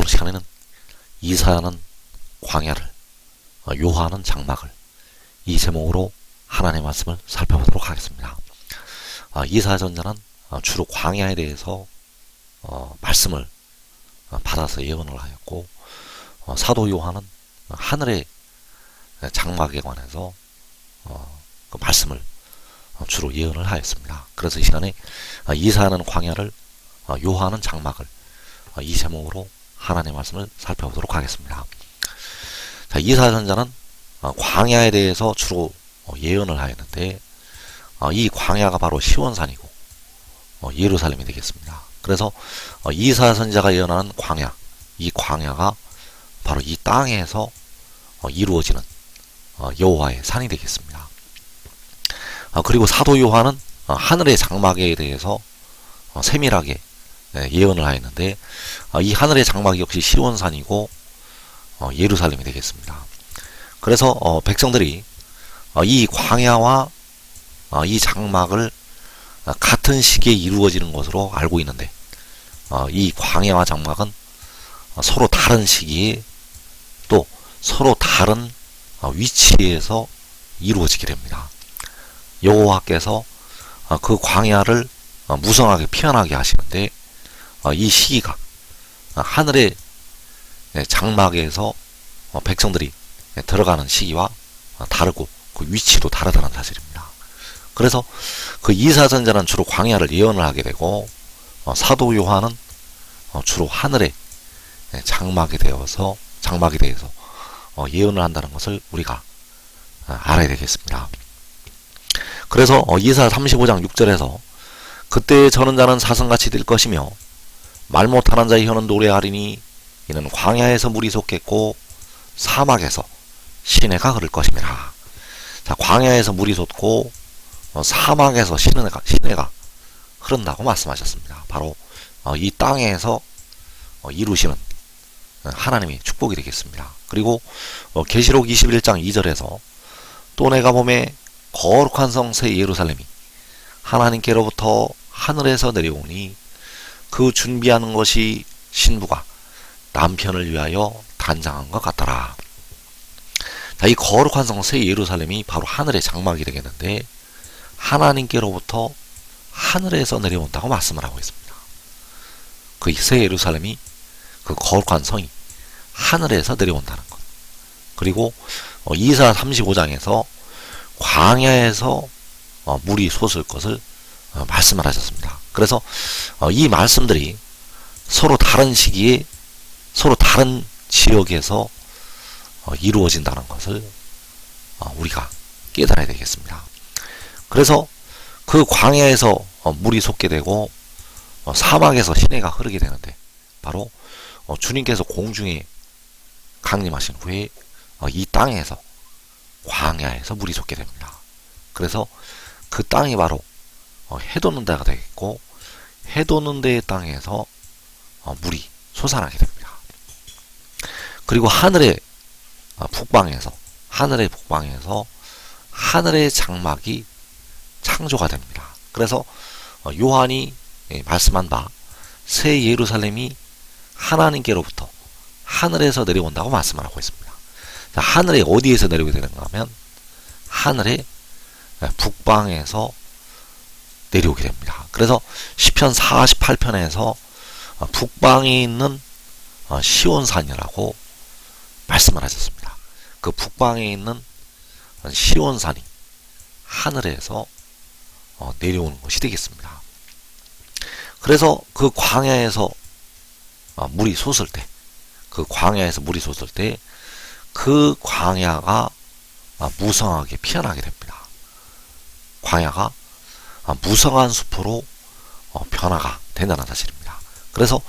오늘 시간에는 이사야는 광야를, 요한은 장막을, 이 제목으로 하나님의 말씀을 살펴보도록 하겠습니다. 이사야전자는 주로 광야에 대해서 말씀을 받아서 예언을 하였고, 사도 요한은 하늘의 장막에 관해서 그 말씀을 주로 예언을 하였습니다. 그래서 이 시간에 이사야는 광야를, 요한은 장막을, 이 제목으로 하나님의 말씀을 살펴보도록 하겠습니다. 자, 이사야전자는 광야에 대해서 주로 예언을 하였는데, 이 광야가 바로 시온산이고 예루살렘이 되겠습니다. 그래서 이사야 선지자가 예언하는 광야, 이 광야가 바로 이 땅에서 이루어지는 여호와의 산이 되겠습니다. 그리고 사도 요한은 하늘의 장막에 대해서 세밀하게 예언을 하였는데, 이 하늘의 장막이 역시 시온산이고 예루살렘이 되겠습니다. 그래서 백성들이 이 광야와 이 장막을 같은 시기에 이루어지는 것으로 알고 있는데, 이 광야와 장막은 서로 다른 시기에 또 서로 다른 위치에서 이루어지게 됩니다. 여호와께서 그 광야를 무성하게 피어나게 하시는데, 이 시기가 하늘의 장막에서 백성들이 들어가는 시기와 다르고 그 위치도 다르다는 사실입니다. 그래서 그 이사야 선지자는 주로 광야를 예언을 하게 되고, 사도 요한은 주로 하늘의 장막에 대해서 예언을 한다는 것을 우리가 알아야 되겠습니다. 그래서 이사야 35장 6절에서 그때 저는 자는 사슴같이 될 것이며 말 못하는 자의 혀는 노래하리니 이는 광야에서 물이 솟겠고 사막에서 시내가 흐를 것임이라. 자, 광야에서 물이 솟고 사막에서 시내가 흐른다고 말씀하셨습니다. 바로 이 땅에서 이루시는 하나님의 축복이 되겠습니다. 그리고 계시록 21장 2절에서 또 내가 보매 거룩한 성 새 예루살렘이 하나님께로부터 하늘에서 내려오니 그 준비하는 것이 신부가 남편을 위하여 단장한 것 같더라. 자, 이 거룩한 성 새 예루살렘이 바로 하늘의 장막이 되겠는데, 하나님께로부터 하늘에서 내려온다고 말씀을 하고 있습니다. 그 새 예루살렘이, 그 거룩한 성이 하늘에서 내려온다는 것. 그리고 이사야 35장에서 광야에서 물이 솟을 것을 말씀을 하셨습니다. 그래서 이 말씀들이 서로 다른 시기에 서로 다른 지역에서 이루어진다는 것을 우리가 깨달아야 되겠습니다. 그래서 그 광야에서 물이 솟게 되고 사막에서 시내가 흐르게 되는데, 바로 주님께서 공중에 강림하신 후에 이 땅에서 광야에서 물이 솟게 됩니다. 그래서 그 땅이 바로 해돋는 데가 되겠고, 해돋는 데의 땅에서 물이 솟아나게 됩니다. 그리고 하늘의 북방에서 하늘의 장막이 창조가 됩니다. 그래서 요한이 말씀한 바 새 예루살렘이 하나님께로부터 하늘에서 내려온다고 말씀을 하고 있습니다. 자, 하늘에 어디에서 내려오게 되는가 하면 하늘의 북방에서 내려오게 됩니다. 그래서 시편 48편에서 북방에 있는 시온산이라고 말씀을 하셨습니다. 그 북방에 있는 시온산이 하늘에서 내려오는 것이 되겠습니다. 그래서 그 광야에서 물이 솟을 때, 그 광야가 무성하게 피어나게 됩니다. 광야가 무성한 숲으로 변화가 된다는 사실입니다. 그래서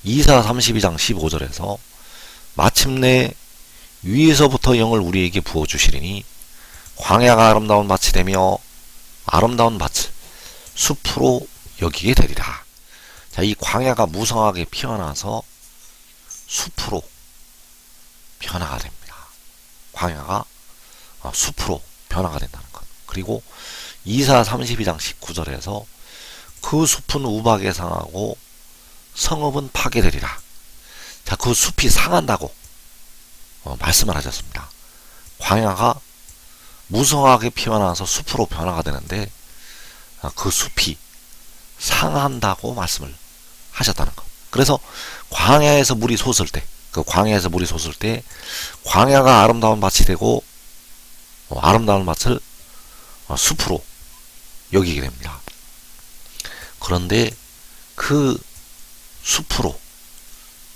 이사야 32장 15절에서 마침내 위에서부터 영을 우리에게 부어주시리니 광야가 아름다운 밭이 되며 아름다운 밭을 숲으로 여기게 되리라. 자, 이 광야가 무성하게 피어나서 숲으로 변화가 됩니다. 광야가 숲으로 변화가 된다는 것. 그리고 이사야 32장 19절에서 그 숲은 우박에 상하고 성읍은 파괴되리라. 자, 그 숲이 상한다고 말씀을 하셨습니다. 광야가 무성하게 피어나서 숲으로 변화가 되는데 그 숲이 상한다고 말씀을 하셨다는 것. 그래서 광야에서 물이 솟을 때, 그 광야에서 물이 솟을 때 광야가 아름다운 밭이 되고 아름다운 밭을 숲으로 여기게 됩니다. 그런데 그 숲으로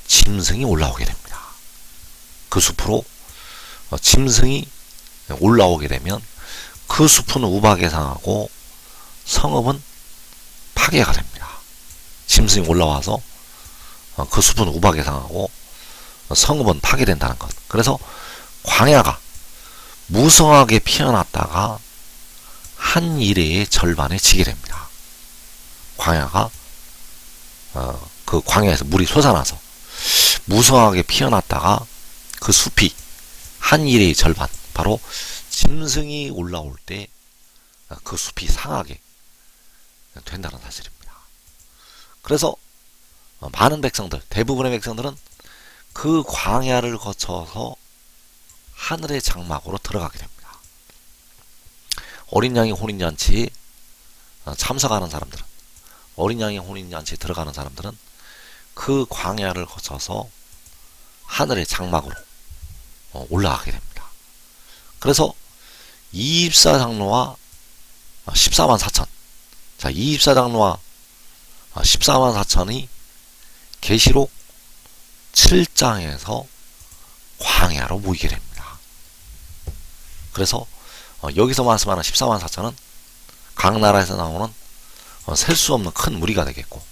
짐승이 올라오게 됩니다. 그 숲으로 짐승이 올라오게 되면 그 숲은 우박에 상하고 성읍은 파괴가 됩니다. 짐승이 올라와서 그 숲은 우박에 상하고 성읍은 파괴된다는 것. 그래서 광야가 무성하게 피어났다가 한 일회의 절반에 지게 됩니다. 광야가 그 광야에서 물이 솟아나서 무성하게 피어났다가 그 숲이 한 일회의 절반, 바로 짐승이 올라올 때 그 숲이 상하게 된다는 사실입니다. 그래서 많은 백성들, 대부분의 백성들은 그 광야를 거쳐서 하늘의 장막으로 들어가게 됩니다. 어린 양의 혼인잔치에 참석하는 사람들은, 어린 양의 혼인잔치에 들어가는 사람들은 그 광야를 거쳐서 하늘의 장막으로 올라가게 됩니다. 그래서 24장로와 14만 4천, 자, 24장로와 14만 4천이 계시록 7장에서 광야로 모이게 됩니다. 그래서 여기서 말씀하는 14만 4천은 각 나라에서 나오는 셀 수 없는 큰 무리가 되겠고,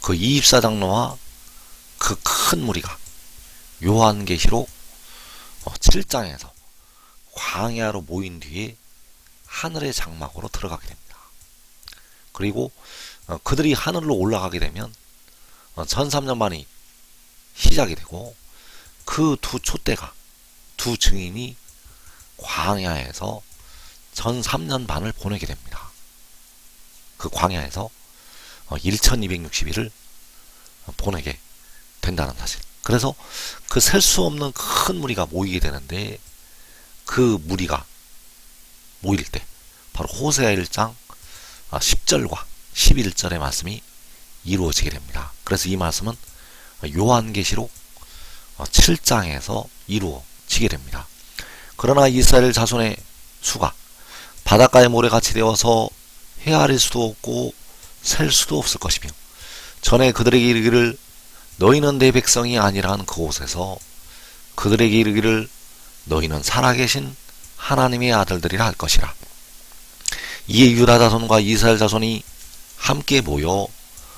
그 24장로와 그 큰 무리가 요한계시록 7장에서 광야로 모인 뒤에 하늘의 장막으로 들어가게 됩니다. 그리고 그들이 하늘로 올라가게 되면 1003년만이 시작이 되고, 그 두 촛대가, 두 증인이 광야에서 1003년 반을 보내게 됩니다. 그 광야에서 1260일을 보내게 된다는 사실. 그래서 그 셀 수 없는 큰 무리가 모이게 되는데, 그 무리가 모일 때 바로 호세아 1장 10절과 11절의 말씀이 이루어지게 됩니다. 그래서 이 말씀은 요한계시록 7장에서 이루어지게 됩니다. 그러나 이스라엘 자손의 수가 바닷가의 모래같이 되어서 헤아릴 수도 없고 셀 수도 없을 것이며, 전에 그들에게 이르기를 너희는 내 백성이 아니라 한 그곳에서 그들에게 이르기를 너희는 살아계신 하나님의 아들들이라 할 것이라. 이에 유다 자손과 이스라엘 자손이 함께 모여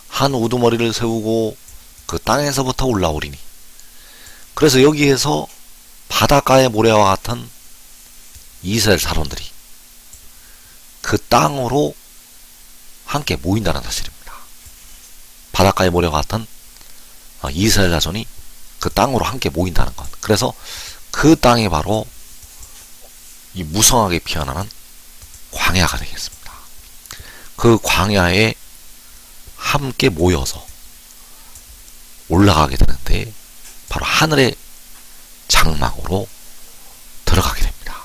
한 우두머리를 세우고 그 땅에서부터 올라오리니. 그래서 여기에서 바닷가의 모래와 같은 이스라엘 자손들이 그 땅으로 함께 모인다는 사실입니다. 바닷가의 모래와 같은 이스라엘 자손이 그 땅으로 함께 모인다는 것. 그래서 그 땅이 바로 이 무성하게 피어나는 광야가 되겠습니다. 그 광야에 함께 모여서 올라가게 되는데 바로 하늘의 장막으로 들어가게 됩니다.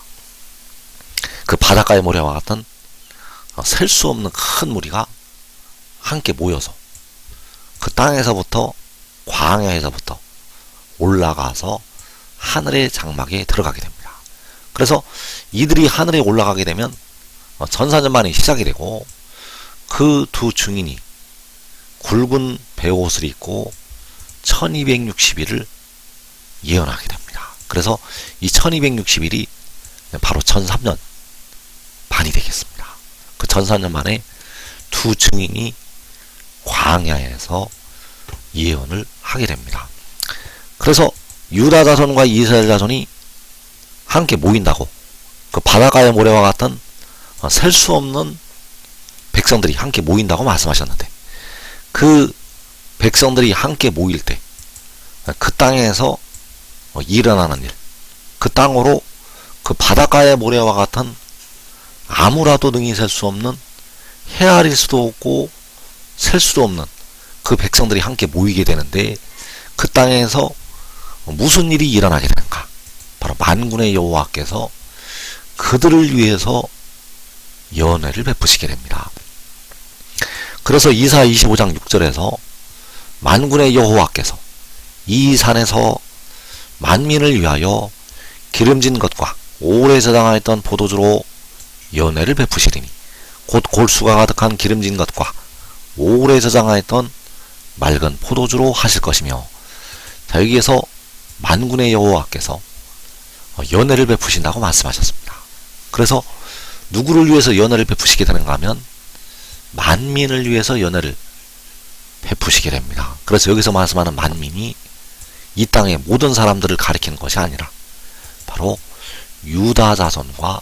그 바닷가의 모래와 같은 셀 수 없는 큰 무리가 함께 모여서 그 땅에서부터, 광야에서부터 올라가서 하늘의 장막에 들어가게 됩니다. 그래서 이들이 하늘에 올라가게 되면 전사전만이 시작이 되고, 그 두 증인이 굵은 베옷을 입고 1260일을 예언하게 됩니다. 그래서 이 1260일이 바로 1003년 반이 되겠습니다. 그 1003년 만에 두 증인이 광야에서 예언을 하게 됩니다. 그래서 유다 자손과 이스라엘 자손이 함께 모인다고, 그 바닷가의 모래와 같은 셀 수 없는 백성들이 함께 모인다고 말씀하셨는데, 그 백성들이 함께 모일 때 그 땅에서 일어나는 일, 그 땅으로 그 바닷가의 모래와 같은 아무라도 능히 셀 수 없는, 헤아릴 수도 없고 셀 수도 없는 그 백성들이 함께 모이게 되는데, 그 땅에서 무슨 일이 일어나게 되는가? 바로 만군의 여호와께서 그들을 위해서 연회를 베푸시게 됩니다. 그래서 이사야 25장 6절에서 만군의 여호와께서 이 산에서 만민을 위하여 기름진 것과 오래 저장하였던 포도주로 연회를 베푸시리니 곧 골수가 가득한 기름진 것과 오래 저장하였던 맑은 포도주로 하실 것이며, 자, 여기에서 만군의 여호와께서 연회를 베푸신다고 말씀하셨습니다. 그래서 누구를 위해서 연회를 베푸시게 되는가 하면 만민을 위해서 연회를 베푸시게 됩니다. 그래서 여기서 말씀하는 만민이 이 땅의 모든 사람들을 가리키는 것이 아니라 바로 유다 자손과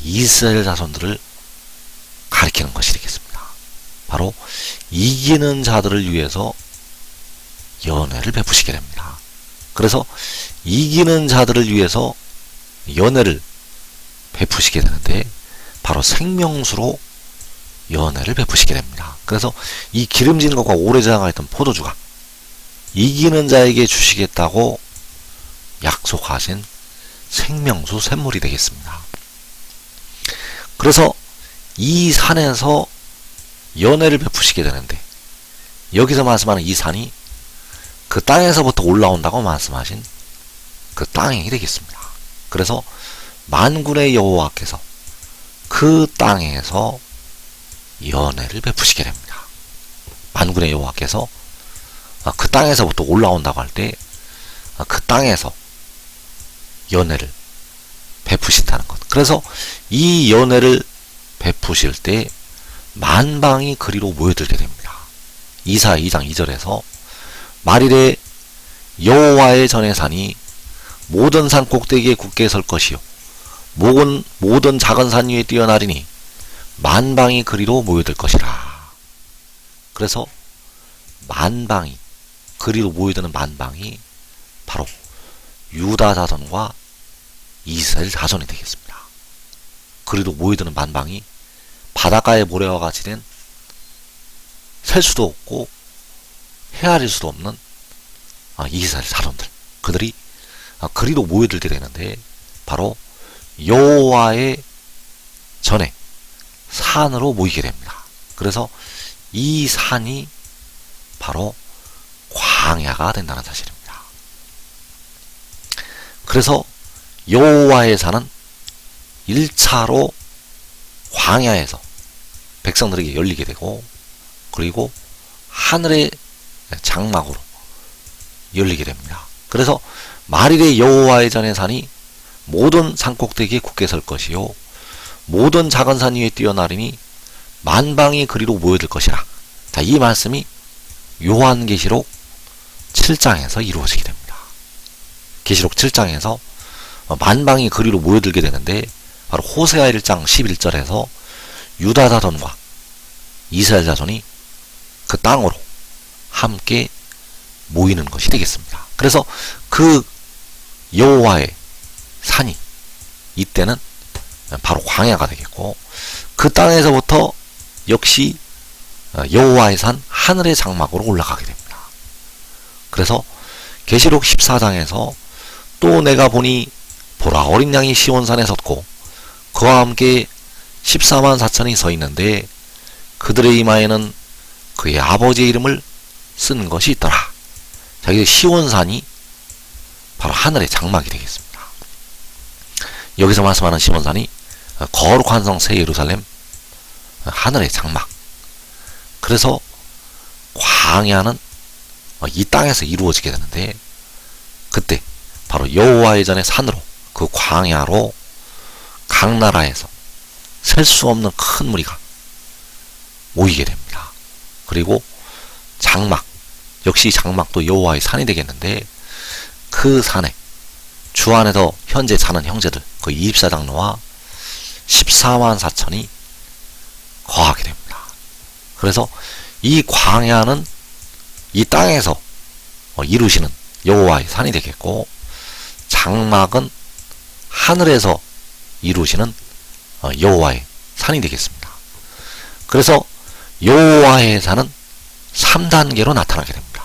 이스라엘 자손들을 가리키는 것이 되겠습니다. 바로 이기는 자들을 위해서 연회를 베푸시게 됩니다. 그래서 이기는 자들을 위해서 연회를 베푸시게 되는데 바로 생명수로 연회를 베푸시게 됩니다. 그래서 이 기름진 것과 오래 저장하였던 포도주가 이기는 자에게 주시겠다고 약속하신 생명수 샘물이 되겠습니다. 그래서 이 산에서 연회를 베푸시게 되는데, 여기서 말씀하는 이 산이 그 땅에서부터 올라온다고 말씀하신 그 땅이 되겠습니다. 그래서 만군의 여호와께서 그 땅에서 연회를 베푸시게 됩니다. 만군의 여호와께서 그 땅에서부터 올라온다고 할 때 그 땅에서 연회를 베푸신다는 것. 그래서 이 연회를 베푸실 때 만방이 그리로 모여들게 됩니다. 이사야 2장 2절에서 말일에 여호와의 전의 산이 모든 산 꼭대기에 굳게 설 것이요 모든 작은 산 위에 뛰어나리니 만방이 그리로 모여들 것이라. 그래서 만방이 그리로 모여드는 만방이 바로 유다 자손과 이스라엘 자손이 되겠습니다. 그리로 모여드는 만방이 바닷가의 모래와 같이 된 셀 수도 없고 헤아릴 수도 없는 이스라엘 자손들, 그들이 그리로 모여들게 되는데 바로 여호와의 전에 산으로 모이게 됩니다. 그래서 이 산이 바로 광야가 된다는 사실입니다. 그래서 여호와의 산은 1차로 광야에서 백성들에게 열리게 되고, 그리고 하늘의 장막으로 열리게 됩니다. 그래서 말일에 여호와의 전의 산이 모든 산꼭대기에 굳게 설 것이요 모든 작은 산 위에 뛰어나리니 만방이 그리로 모여들 것이라. 자, 이 말씀이 요한계시록 7장에서 이루어지게 됩니다. 계시록 7장에서 만방이 그리로 모여들게 되는데 바로 호세아 1장 11절에서 유다 자손과 이스라엘 자손이 그 땅으로 함께 모이는 것이 되겠습니다. 그래서 그 여호와의 산이 이때는 바로 광야가 되겠고, 그 땅에서부터 역시 여호와의 산 하늘의 장막으로 올라가게 됩니다. 그래서 계시록 14장에서 또 내가 보니 보라 어린 양이 시온산에 섰고 그와 함께 14만 4천이 서 있는데 그들의 이마에는 그의 아버지의 이름을 쓴 것이 있더라. 자, 이 시온산이 바로 하늘의 장막이 되겠습니다. 여기서 말씀하는 시온산이 거룩한 성 새 예루살렘, 하늘의 장막. 그래서 광야는 이 땅에서 이루어지게 되는데, 그때 바로 여호와의 전의 산으로, 그 광야로 각 나라에서 셀 수 없는 큰 무리가 모이게 됩니다. 그리고 장막, 역시 장막도 여호와의 산이 되겠는데, 그 산에 주 안에서 현재 사는 형제들, 그 24장로와 14만 4천이 거하게 됩니다. 그래서 이 광야는 이 땅에서 이루시는 여호와의 산이 되겠고, 장막은 하늘에서 이루시는 여호와의 산이 되겠습니다. 그래서 여호와의 산은 3단계로 나타나게 됩니다.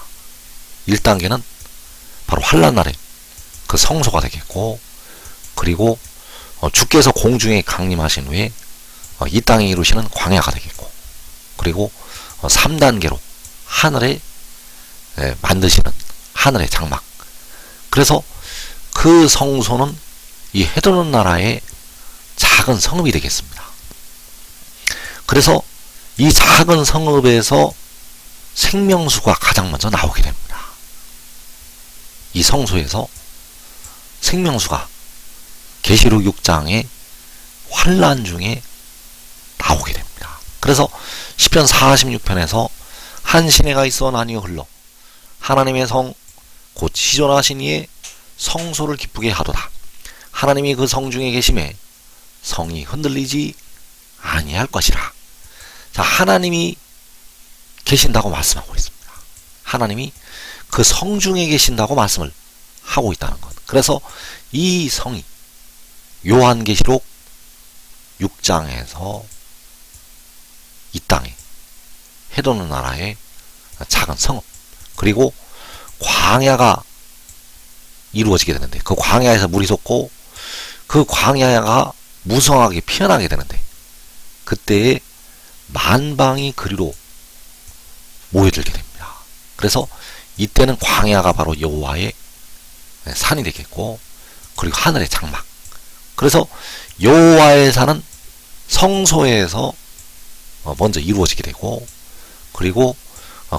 1단계는 바로 환란날에 그 성소가 되겠고, 그리고 주께서 공중에 강림하신 후에 이 땅에 이루시는 광야가 되겠고, 그리고 3단계로 하늘에 만드시는 하늘의 장막. 그래서 그 성소는 이 해도는 나라의 작은 성읍이 되겠습니다. 그래서 이 작은 성읍에서 생명수가 가장 먼저 나오게 됩니다. 이 성소에서 생명수가 계시록 6장의 환란 중에 나오게 됩니다. 그래서 시편 46편에서 한 시내가 있어 나뉘어 흘러 하나님의 성 곧 시존하신 이의 성소를 기쁘게 하도다. 하나님이 그 성 중에 계심에 성이 흔들리지 아니할 것이라. 자, 하나님이 계신다고 말씀하고 있습니다. 하나님이 그 성 중에 계신다고 말씀을 하고 있다는 것. 그래서 이 성이 요한계시록 6장에서 이 땅에 해도는 나라의 작은 성읍, 그리고 광야가 이루어지게 되는데, 그 광야에서 물이 솟고 그 광야가 무성하게 피어나게 되는데, 그때에 만방이 그리로 모여들게 됩니다. 그래서 이때는 광야가 바로 여호와의 산이 되겠고, 그리고 하늘의 장막. 그래서 여호와의 산은 성소에서 먼저 이루어지게 되고, 그리고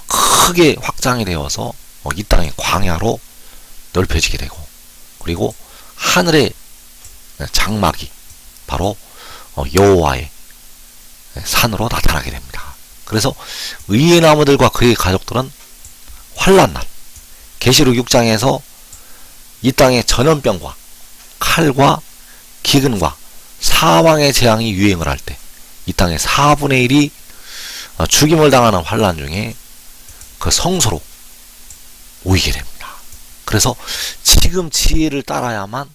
크게 확장이 되어서 이 땅의 광야로 넓혀지게 되고, 그리고 하늘의 장막이 바로 여호와의 산으로 나타나게 됩니다. 그래서 의의 나무들과 그의 가족들은 환란날, 계시록 6장에서 이 땅의 전염병과 칼과 기근과 사망의 재앙이 유행을 할 때 이 땅의 4분의 1이 죽임을 당하는 환란 중에 그 성소로 모이게 됩니다. 그래서 지금 지혜를 따라야만,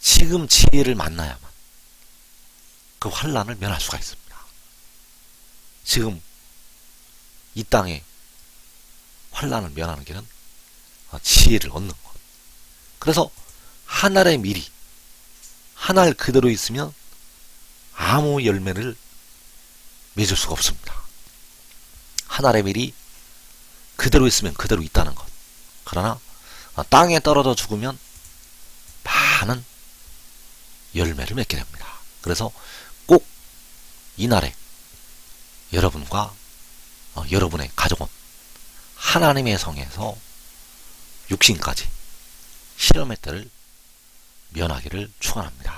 지금 지혜를 만나야만 그 환란을 면할 수가 있습니다. 지금 이 땅에 환란을 면하는 길은 지혜를 얻는 것. 그래서 한 알의 밀이 한 알 그대로 있으면 아무 열매를 맺을 수가 없습니다. 한 알의 밀이 그대로 있으면 그대로 있다는 것. 그러나 땅에 떨어져 죽으면 많은 열매를 맺게 됩니다. 그래서 꼭 이날에 여러분과 여러분의 가족은 하나님의 성에서 육신까지 실험의 때를 면하기를 축원합니다.